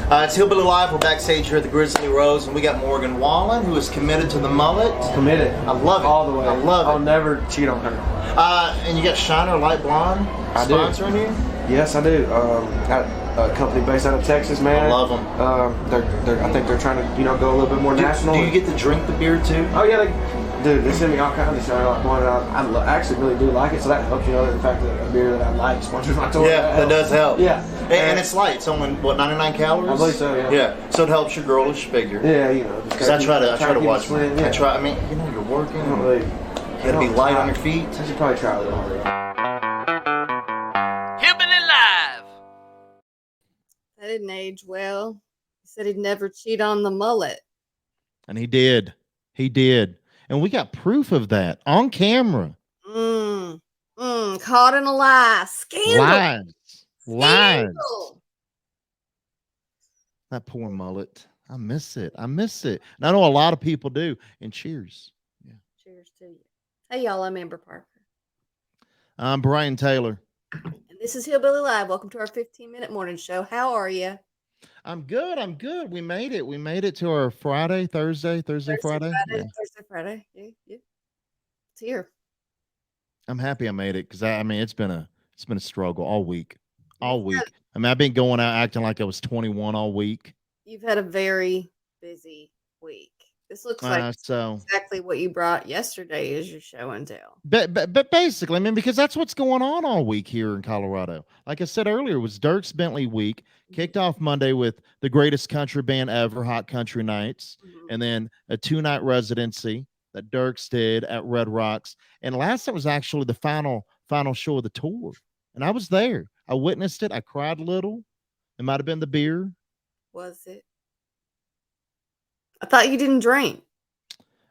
It's Hillbilly Live. We're backstage here at the Grizzly Rose, and we got Morgan Wallen, who is committed to the mullet. Committed. I love it. All the way. I love it. I'll never cheat on her. And you got Shiner Light Blonde sponsoring you? Yes, I do. Got a company based out of Texas, man. I love them. I think they're trying to, go a little bit more national. Do you get to drink the beer too? Oh yeah, they send me all kinds of Shiner Light Blonde. I actually really do like it, so that helps. The fact that a beer that I like sponsors my tour. Yeah, that does help. Yeah. And it's light. It's only 99 calories. I believe so. Yeah. Yeah. So it helps your girlish figure. Yeah, Because I try to watch. Slim, yeah. I mean, you're working. Really, You gotta be light on your feet. I should probably try a little harder. Hillbilly Live. That didn't age well. He said he'd never cheat on the mullet. And he did. He did. And we got proof of that on camera. Caught in a lie. Scandal. Lies. That poor mullet. I miss it. And I know a lot of people do. And cheers. Yeah. Cheers to you. Hey, y'all. I'm Amber Parker. I'm Brian Taylor. And this is Hillbilly Live. Welcome to our 15-minute morning show. How are you? I'm good. We made it. We made it to our Friday, Thursday, Friday. Yeah. Thursday, Friday. Yeah. It's here. I'm happy I made it because it's been a struggle all week. I've been going out acting like I was 21 all week. You've had a very busy week. This looks like exactly what you brought yesterday as your show and tell. But basically, because that's what's going on all week here in Colorado. Like I said earlier, it was Dierks Bentley week. Kicked off Monday with the greatest country band ever, Hot Country Nights, and then a 2-night residency that Dierks did at Red Rocks. And last night was actually the final show of the tour. And I was there. I witnessed it. I cried a little. It might have been the beer. Was it? I thought you didn't drink.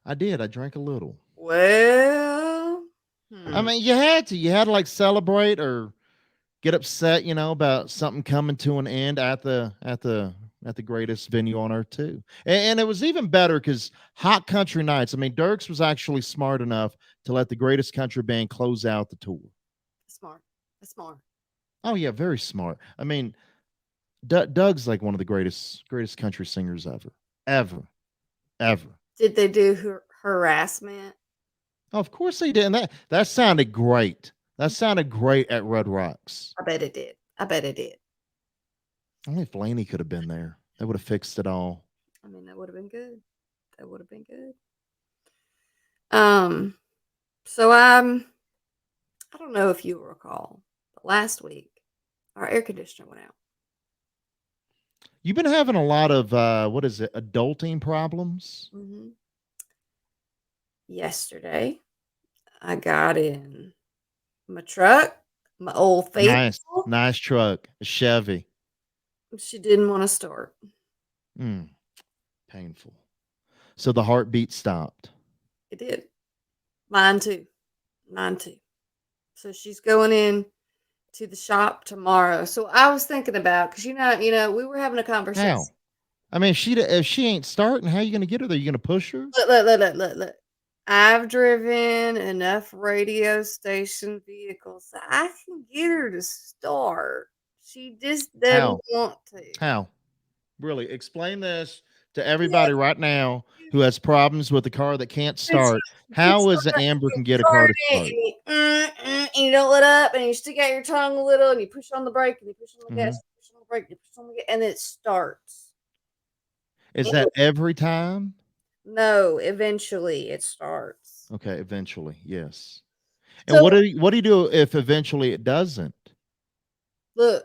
I did. I drank a little. Well, you had to. You had to celebrate or get upset, about something coming to an end at the greatest venue on earth too. And it was even better because Hot Country Nights. Dierks was actually smart enough to let the greatest country band close out the tour. That's smart. Oh yeah, very smart. Doug's like one of the greatest country singers ever. Did they do harassment? Oh, of course they did. And that sounded great. That sounded great at Red Rocks. I bet it did. Only if Laney could have been there. That would have fixed it all. That would have been good. So I don't know if you recall, but last week our air conditioner went out. You've been having a lot of adulting problems. Yesterday, I got in my truck, my old faithful. Nice truck, a Chevy. She didn't want to start. Painful. So the heartbeat stopped. It did. Mine too. So she's going in to the shop tomorrow. So I was thinking about, because we were having a conversation. How? If she ain't starting, how are you going to get her there? You going to push her? Look. I've driven enough radio station vehicles that I can get her to start. She just doesn't want to. How? Really? Explain this to everybody right now who has problems with a car that can't start. How is it Amber can get a car to start? And you don't let up, and you stick out your tongue a little, and you push on the brake, and you push on the gas, you push on the brake, you push on the gas, and it starts. Is that every time? No, eventually it starts. Okay, eventually, yes. And so, what do you do if eventually it doesn't? Look,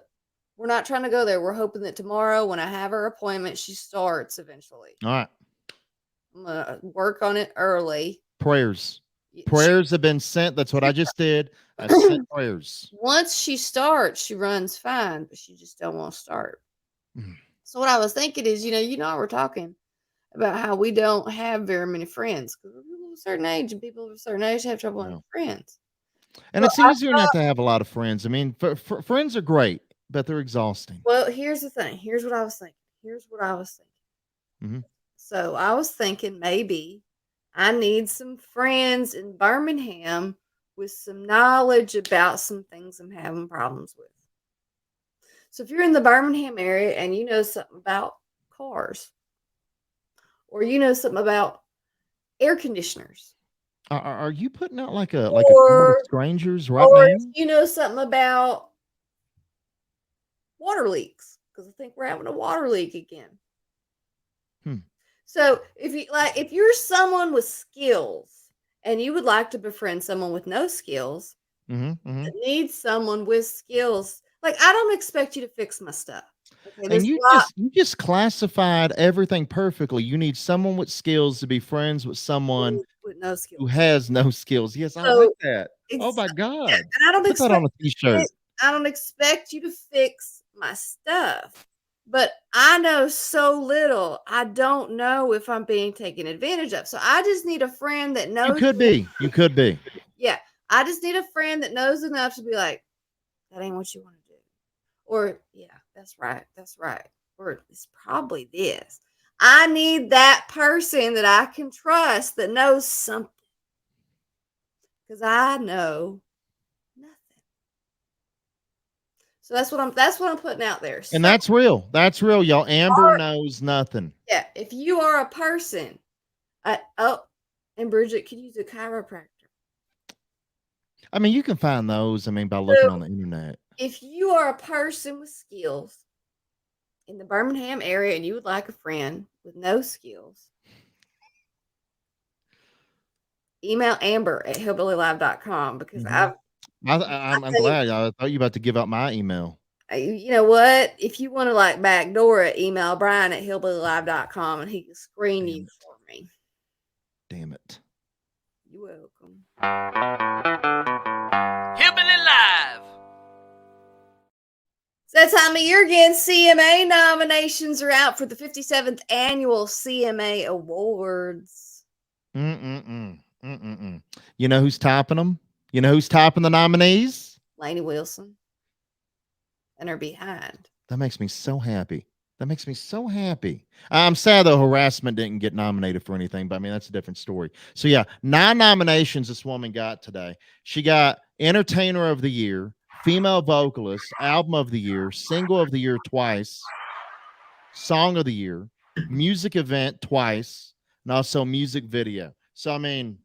we're not trying to go there. We're hoping that tomorrow, when I have her appointment, she starts eventually. All right. I'm going to work on it early. Prayers have been sent. That's what I just did. I sent prayers. Once she starts, she runs fine, but she just don't want to start. So what I was thinking is, we're talking about how we don't have very many friends because we're people of a certain age, and people of a certain age have trouble having friends. And it's easier not to have a lot of friends. Friends are great, but they're exhausting. Well, here's the thing. Here's what I was thinking. So I was thinking maybe I need some friends in Birmingham with some knowledge about some things I'm having problems with. So if you're in the Birmingham area and you know something about cars, or you know something about air conditioners, Are you putting out like a call to or strangers right or now? if you know something about water leaks, because I think we're having a water leak again. Hmm. So if you're someone with skills and you would like to befriend someone with no skills, that needs someone with skills, like I don't expect you to fix my stuff. Okay, And there's a lot you just classified everything perfectly. You need someone with skills to be friends with someone with no who skills. has no skills. Yes, I like So that. Oh it's my yeah, God. and I don't Put that on expect a t-shirt. I don't expect you to fix my stuff. But I know so little. I don't know if I'm being taken advantage of. So I just need a friend that You knows. could be. You could be. Yeah, I just need a friend that knows enough to be like, that ain't what you want to do. Or, yeah, that's right. That's right. Or it's probably this. I need that person that I can trust that knows something. Because I know nothing. So that's what I'm putting out there. And So that's real. That's real, y'all. Amber knows nothing. yeah, if you are a person, oh, and Bridget could use a chiropractor. I mean, you can find those, I mean, by So looking on the internet. if you are a person with skills in the Birmingham area and you would like a friend with no skills, email amber@hillbillylive.com because I'm glad. I thought you were about to give out my email. you know what? If you want to like backdoor it, email Brian@hillbillylive.com and he can screen Damn you it. for me. Damn it. You're welcome. Hillbilly Live. It's that time of year again. CMA nominations are out for the 57th annual CMA Awards. You know who's topping them? You know who's topping the nominees? Lainey Wilson and her behind. That makes me so happy. That makes me so happy. I'm sad though harassment didn't get nominated for anything, but I mean that's a different story. So yeah, 9 nominations this woman got today. She got Entertainer of the Year, Female Vocalist, Album of the Year, Single of the Year twice, Song of the Year, Music Event twice, and also Music Video. So I mean,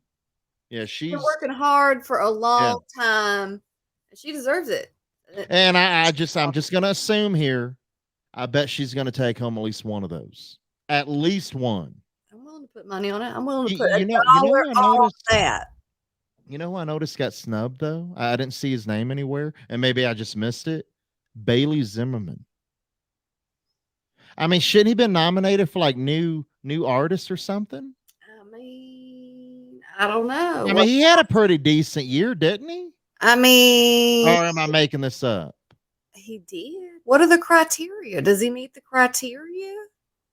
yeah, She's been she's working hard for a yeah. long time. And she deserves it. And I'm just gonna assume here. I bet she's gonna take home at least one of those. At least one. I'm willing to put money on it. I'm willing to You, put a you know dollar who I on noticed? that. You know who I noticed got snubbed though? I didn't see his name anywhere, and maybe I just missed it. Bailey Zimmerman. I mean, shouldn't he been nominated for like new artist or something? I mean, I don't know. I mean, he had a pretty decent year, didn't he? I mean, Or am I making this up? he did. What are the criteria? Does he meet the criteria?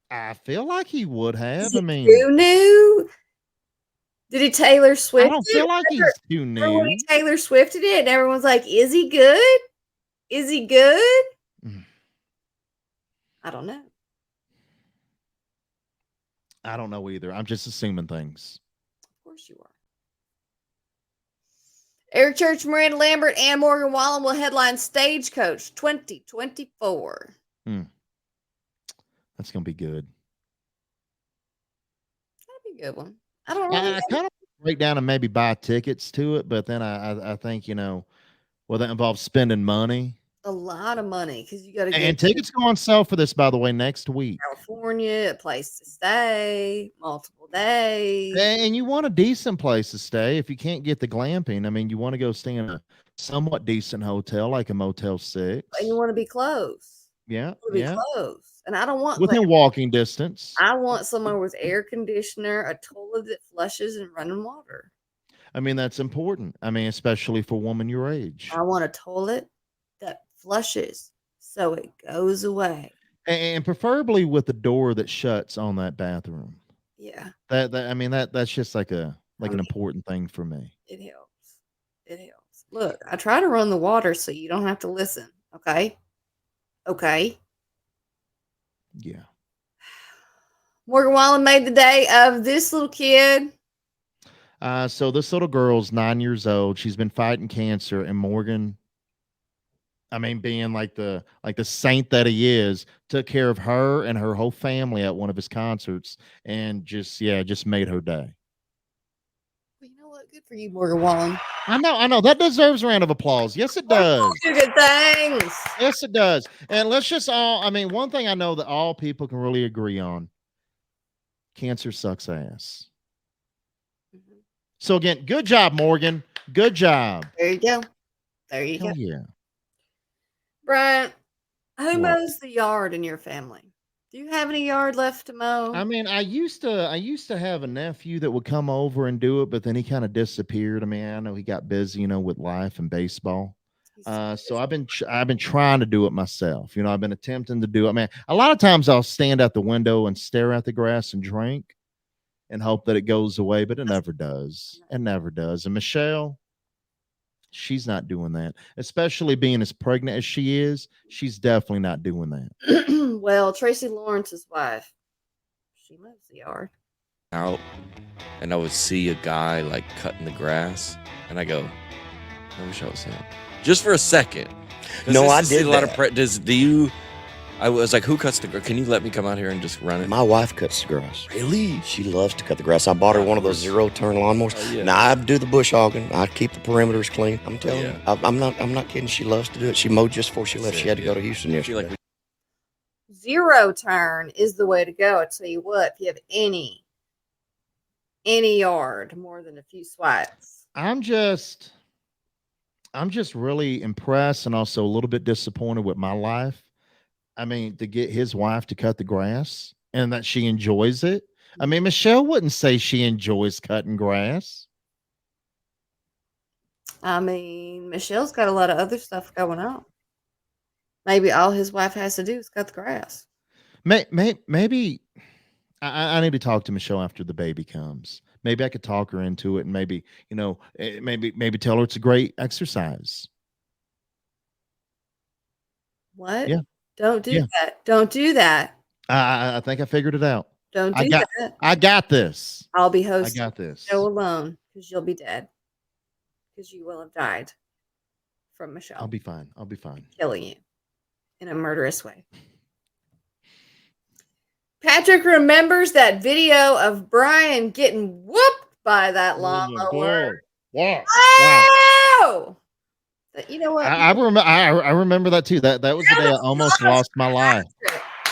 I feel like he would Is have. he I mean, too new? Did he Taylor I Swift don't it? feel like he's too Remember when he new. Taylor Swifted it and everyone's like, is he good? Is he good? Mm. I don't know. I don't know either. I'm just assuming things. Of course you are. Eric Church, Miranda Lambert, and Morgan Wallen will headline Stagecoach 2024. That's gonna be good. That'd be a good one. I don't really I kind of break down and maybe buy tickets to it, but then I think well that involves spending money. a lot of money because you got to go And to tickets go on sale for this, by the way, next week. California, a place to stay, multiple days. And you want a decent place to stay. If you can't get the glamping, I mean, you want to go stay in a somewhat decent hotel like a Motel 6. And you want to be close. Yeah, You want to yeah. be close. And I don't want Within that. walking distance. I want somewhere with air conditioner, a toilet that flushes, and running water. I mean, that's important. I mean, especially for a woman your age. I want a toilet that flushes so it goes away. And preferably with the door that shuts on that bathroom. Yeah. That's just like an mean, important thing for me. It helps. It helps. Look, I try to run the water so you don't have to listen. Okay. Okay. Yeah. Morgan Wallen made the day of this little kid. So this little girl's 9 years old. She's been fighting cancer, and Morgan I mean, being like the saint that he is, took care of her and her whole family at one of his concerts, and just made her day. Well, you know what? Good for you, Morgan Wallen. I know that deserves a round of applause. Yes, it does. Do good things. Yes, it does. And let's just all, I mean, one thing I know that all people can really agree on: cancer sucks ass. Mhm. So again, good job, Morgan. Good job. There you go. There you Hell go. yeah. Brian, who What? mows the yard in your family? Do you have any yard left to mow? I mean, I used to have a nephew that would come over and do it, but then he kind of disappeared. I mean, I know he got busy, with life and baseball. He's so So busy. I've been trying to do it myself. I've been attempting to do it. Man, a lot of times I'll stand at the window and stare at the grass and drink and hope that it goes away, but it never does. It never does. And Michelle, she's not doing that, especially being as pregnant as she is. She's definitely not doing that. Well, Tracy Lawrence's wife, she mows the yard. Out, and I would see a guy like cutting the grass, and I go, I wish I was him. Just for a second. 'Cause No, this I is did a lot of that. do you? I was like, who cuts the grass? Can you let me come out here and just run it? My wife cuts the grass. Really? She loves to cut the grass. I bought her one of those zero-turn lawnmowers. Oh, yeah. Now I do the bush hogging. I keep the perimeters clean. I'm telling Yeah. you, I'm not kidding. She loves to do it. She mowed just before she left. She had to go to Houston I feel yesterday. like Zero turn is the way to go. I tell you what, if you have any yard more than a few swipes. I'm just really impressed and also a little bit disappointed with my life. I mean, to get his wife to cut the grass and that she enjoys it. I mean, Michelle wouldn't say she enjoys cutting grass. I mean, Michelle's got a lot of other stuff going on. Maybe all his wife has to do is cut the grass. Maybe I need to talk to Michelle after the baby comes. Maybe I could talk her into it, and maybe maybe tell her it's a great exercise. What? Yeah, Don't do yeah. that. Don't do that. I think I figured it out. Don't I do got that. I got this. I'll be I hosting got the this. show alone because you'll be dead. Because you will have died from Michelle I'll be fine. I'll be fine. killing you in a murderous way. Patrick remembers that video of Brian getting whooped by that lawnmower. Yeah. Oh! But you know what? I remember that too. That was the day I almost lost my life.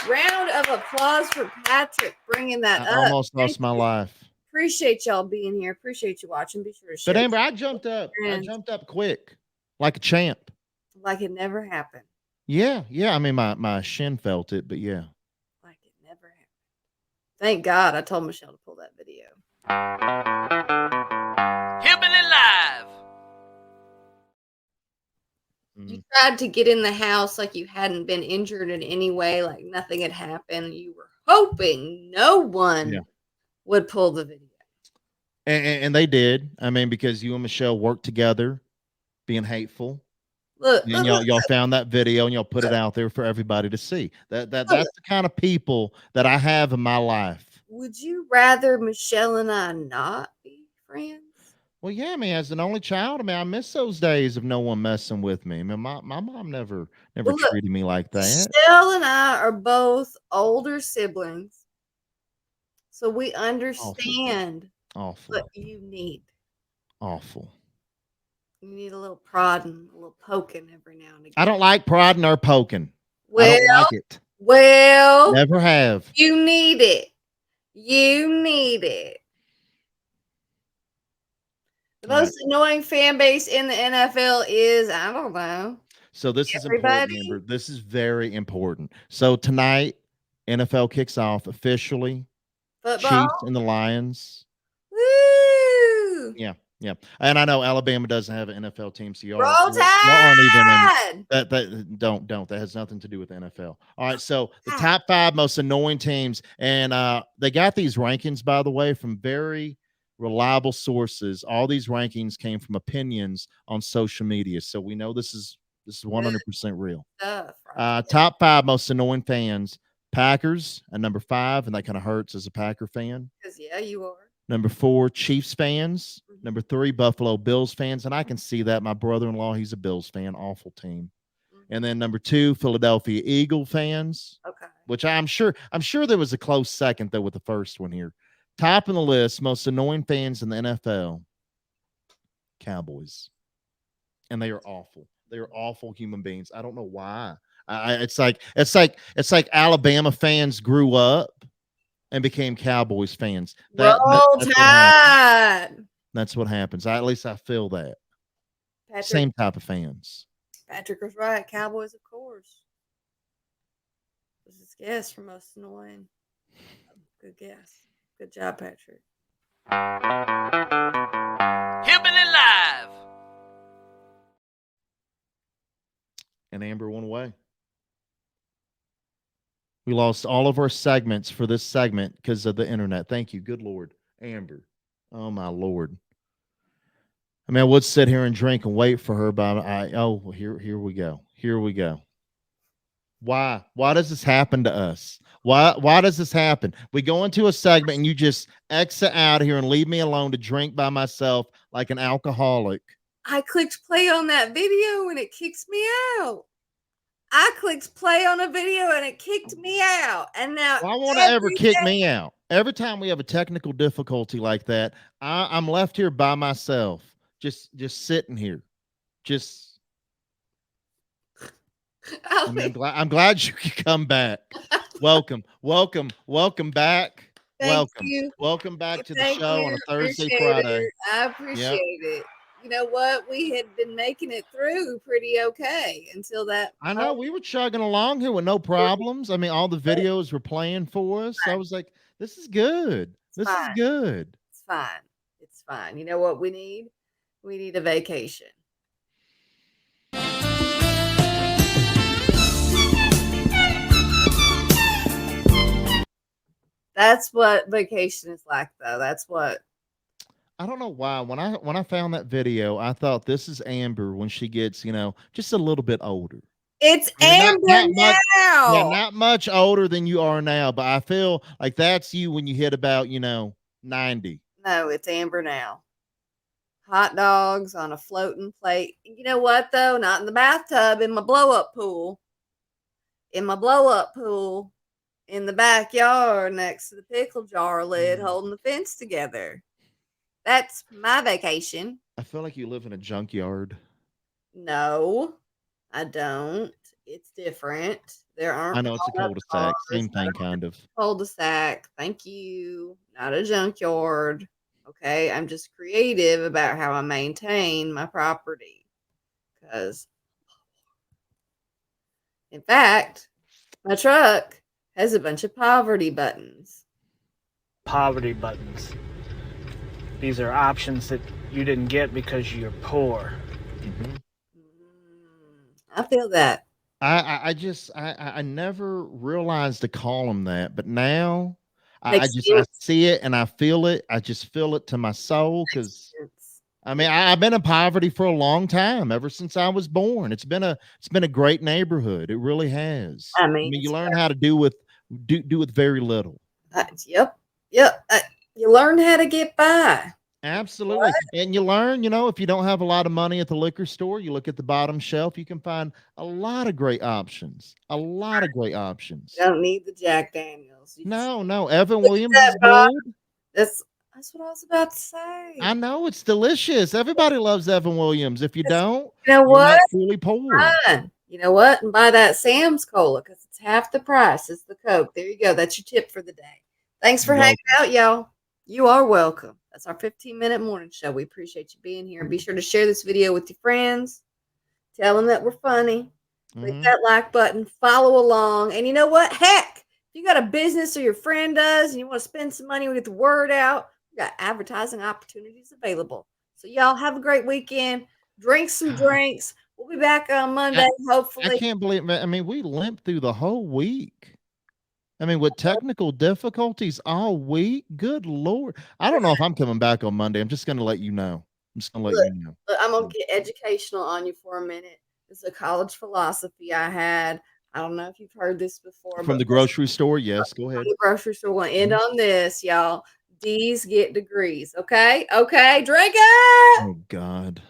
Round of applause for Patrick bringing that I up. almost lost Thank my you. life. Appreciate y'all being here. Appreciate you watching. Be sure to share But Amber, I jumped up. I friends. jumped up quick, like a champ. Like it never happened. Yeah. I mean, my shin felt it, but yeah. Like it never happened. Thank God I told Michelle to pull that video. Hillbilly Live. You tried to get in the house like you hadn't been injured in any way, like nothing had happened. You were hoping no one would pull the video. And they did. I mean, because you and Michelle worked together, being hateful. Look, And y'all found that video and y'all put it out there for everybody to see. That's the kind of people that I have in my life. would you rather Michelle and I not be friends? Well, yeah, I mean, as an only child, I mean, I miss those days of no one messing with me. I mean, my mom never Well, look, treated me like that. Michelle and I are both older siblings, so we understand Awful. what you need. Awful. You need a little prodding, a little poking every now and again. I don't like prodding or poking. I Well, don't like it. well, Never have. you need it. You need it. The All right. most annoying fan base in the NFL is, I don't know. So this is important, Everybody? Amber. This is very important. So tonight, NFL kicks off officially. Football. Chiefs and the Lions. Woo! Yeah. And I know Alabama doesn't have an NFL team, so Roll y'all aren't even in Tide! that. Don't. That has nothing to do with the NFL. All right. So the top 5 most annoying teams, and they got these rankings, by the way, from very reliable sources. All these rankings came from opinions on social media, so we know this is 100% real. Stuff, right? Top 5 most annoying fans: Packers at number 5, and that kind of hurts as a Packer fan. Because, yeah, you are. Number 4, Chiefs fans. Number 3, Buffalo Bills fans, and I can see that. My brother-in-law, he's a Bills fan. Awful team. And then number 2, Philadelphia Eagle fans, Okay. which I'm sure there was a close second though with the first one here. Top of the list, most annoying fans in the NFL, Cowboys. And they are awful. They are awful human beings. I don't know why. It's like Alabama fans grew up and became Cowboys fans. Roll That's what happens. Tide. That's what happens. At least I feel that. Patrick, Same type of fans. Patrick was right. Cowboys, of course. This is guess for most annoying. Good guess. Good job, Patrick. Hillbilly Live. And Amber went away. We lost all of our segments for this segment because of the internet. Thank you. Good Lord. Amber. Oh, my Lord. I mean, I would sit here and drink and wait for her, but here we go. Here we go. Why does this happen to us? Why does this happen? We go into a segment and you just exit out of here and leave me alone to drink by myself like an alcoholic. I clicked play on that video and it kicks me out. I clicked play on a video and it kicked me out. And now Why won't it ever kick me out? Every time we have a technical difficulty like that, I'm left here by myself, just sitting here. I'm glad you could come back. Welcome back. Welcome back to the show on a Thursday, Friday. I appreciate it. You know what? We had been making it through pretty okay until that. I know we were chugging along here with no problems. I mean, all the videos were playing for us. I was like, this is good. This is good. It's fine. It's fine. You know what we need? We need a vacation. That's what vacation is like, though. That's what. I don't know why. When I found that video, I thought this is Amber when she gets, just a little bit older. It's Amber now. Yeah, not much older than you are now, but I feel like that's you when you hit about, 90. No, it's Amber now. Hot dogs on a floating plate. You know what, though? Not in the bathtub, in my blow-up pool. In my blow-up pool. In the backyard next to the pickle jar lid holding the fence together. That's my vacation. I feel like you live in a junkyard. No, I don't. It's different. There aren't. I know it's a cul-de-sac. Same thing, kind of. Cul-de-sac. Thank you. Not a junkyard. Okay. I'm just creative about how I maintain my property. Because, in fact, my truck has a bunch of poverty buttons. Poverty buttons. These are options that you didn't get because you're poor. Mm-hmm. I feel that. I never realized to call them that, but now I see it and I feel it. I just feel it to my soul because I mean I've been in poverty for a long time, ever since I was born. It's been a great neighborhood. It really has. I mean you learn how to do with very little. Yep. You learn how to get by. Absolutely. What? And you learn, if you don't have a lot of money at the liquor store, you look at the bottom shelf, you can find a lot of great options. You don't need the Jack Daniels. No. Evan Williams is good. That's what I was about to say. I know it's delicious. Everybody loves Evan Williams. If you don't, you know what? You're really poor. Fine. You know what? And buy that Sam's Cola because it's half the price as the Coke. There you go. That's your tip for the day. Thanks for hanging out, y'all. You are welcome. That's our 15-minute morning show. We appreciate you being here. Be sure to share this video with your friends. Tell them that we're funny. Click that like button. Follow along. And you know what? Heck, if you got a business or your friend does and you want to spend some money, we get the word out. We got advertising opportunities available. So y'all have a great weekend. Drink some drinks. We'll be back on Monday, hopefully. I can't believe it. I mean, we limped through the whole week. I mean, with technical difficulties all week, good Lord. I don't know if I'm coming back on Monday. I'm just going to let you know. I'm going to get educational on you for a minute. It's a college philosophy I had. I don't know if you've heard this before. From the grocery store? Yes, go ahead. From the grocery store. We're going to end on this, y'all. D's get degrees. Okay? Okay, drink it! Oh, God.